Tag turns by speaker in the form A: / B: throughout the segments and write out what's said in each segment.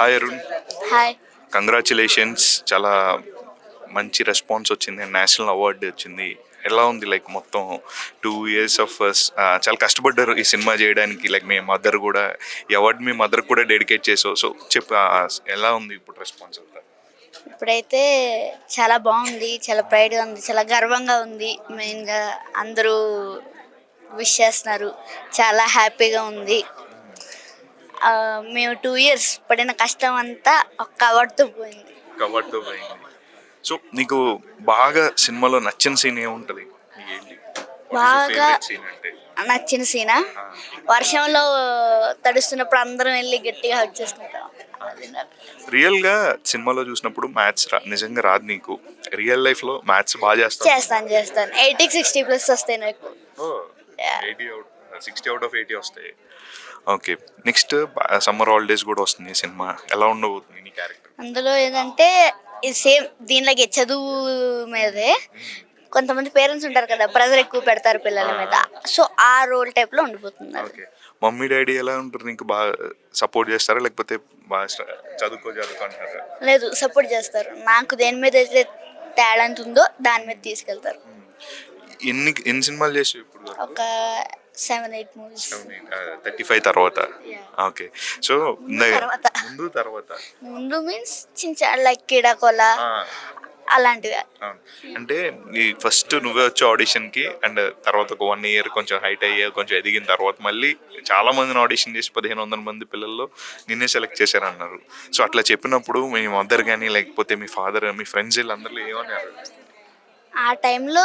A: Hi Arun,
B: hi.
A: Congratulations. చాలా మంచి response వచ్చింది, నేషనల్ అవార్డు వచ్చింది. ఎలా ఉంది లైక్ మొత్తం 2 years ఆఫ్ చాలా కష్టపడ్డారు ఈ సినిమా చేయడానికి. లైక్ మీ మదర్ కూడా ఈ అవార్డు మీ మదర్ కూడా డెడికేట్ చేసావు. సో చెప్పు, ఎలా ఉంది ఇప్పుడు రెస్పాన్స్ అంతా?
B: ఇప్పుడైతే చాలా బాగుంది, చాలా ప్రైడ్గా ఉంది, చాలా గర్వంగా ఉంది. మెయిన్గా అందరూ విష్ చేస్తున్నారు, చాలా హ్యాపీగా ఉంది. మేము 2 years పడిన కష్టం అంతా ఒక్క అవార్డుతో పోయింది.
A: కవర్తో పోయింది. సో నీకు బాగా సినిమాలో నచ్చిన సీన్ ఏముంటుంది?
B: బాగా
A: సీన్ అంటే
B: నచ్చిన సీనా, వర్షంలో తడుస్తున్నప్పుడు అందరం వెళ్ళి గట్టిగా హగ్ చేసుకుంటాం. అది నాకు.
A: రియల్గా సినిమాలో చూసినప్పుడు మ్యాథ్స్ నిజంగా రాదు నీకు. రియల్ లైఫ్లో మ్యాథ్స్ బాగా చేస్తాను.
B: చేస్తాను 80కి 60+ వస్తాయి నాకు.
A: 60/80 వస్తాయి. ఓకే, నెక్స్ట్ సమ్మర్ హాలిడేస్ కూడా వస్తుంది సినిమా. ఎలా ఉండబోతుంది నీ క్యారెక్టర్?
B: అందులో ఏంటంటే ఇది సేమ్ దీనిలాగే చదువు మీదే. కొంతమంది పేరెంట్స్ ఉంటారు కదా, ప్రెజర్ ఎక్కువ పెడతారు పిల్లల మీద. సో ఆ రోల్ టైప్లో ఉండిపోతుంది.
A: ఓకే, మమ్మీ డాడీ ఎలా ఉంటారు? నీకు బాగా సపోర్ట్ చేస్తారా, లేకపోతే బాగా చదువుకో అంటారా?
B: లేదు, సపోర్ట్ చేస్తారు. నాకు దేని మీద అయితే టాలెంట్ ఉందో దాని మీద తీసుకెళ్తారు.
A: ఎన్ని సినిమాలు చేసావు ఇప్పుడు?
B: ఒక 7-8 మూవీస్.
A: 35 తర్వాత. ఓకే, సో తర్వాత
B: ముందు మీన్స్ చిన్న లైక్ కిడాకోల అలాంటివి.
A: అంటే ఈ ఫస్ట్ నువ్వే వచ్చే ఆడిషన్కి, అండ్ తర్వాత ఒక 1 year కొంచెం హైట్ అయ్యే, కొంచెం ఎదిగిన తర్వాత మళ్ళీ చాలా మందిని ఆడిషన్ చేసి 1500 మంది పిల్లల్లో నిన్నే సెలెక్ట్ చేశారన్నారు. సో అట్లా చెప్పినప్పుడు మీ మదర్ కానీ, లేకపోతే మీ ఫాదర్, మీ ఫ్రెండ్స్ వీళ్ళందరూ ఏమన్నారు?
B: ఆ టైంలో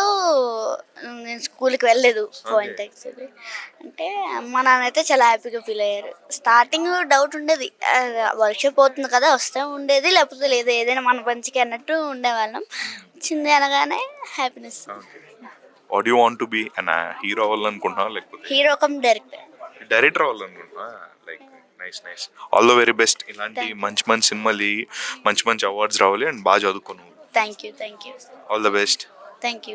B: నేను స్కూల్కి వెళ్ళలేదు పాయింట్ యాక్చువల్లీ. అంటే అమ్మ నాన్న అయితే చాలా హ్యాపీగా ఫీల్ అయ్యారు. స్టార్టింగ్ డౌట్ ఉండేది, వర్క్షాప్ అవుతుంది కదా వస్తే ఉండేది, లేకపోతే లేదు, ఏదైనా మన పంచికి అన్నట్టు ఉండేవాళ్ళం. వచ్చింది అనగానే happiness.
A: What you want to be? Hero అవ్వాలనుకుంటున్నావా, లేకపోతే
B: హీరో కమ్
A: డైరెక్టర్ అవ్వాలనుకుంటున్నావా? Like nice. All the very best. ఇలాంటి మంచి సినిమాలు, మంచి అవార్డ్స్ రావాలి, అండ్ బాగా చదువుకోను.
B: Thank you.
A: All the best.
B: Thank you.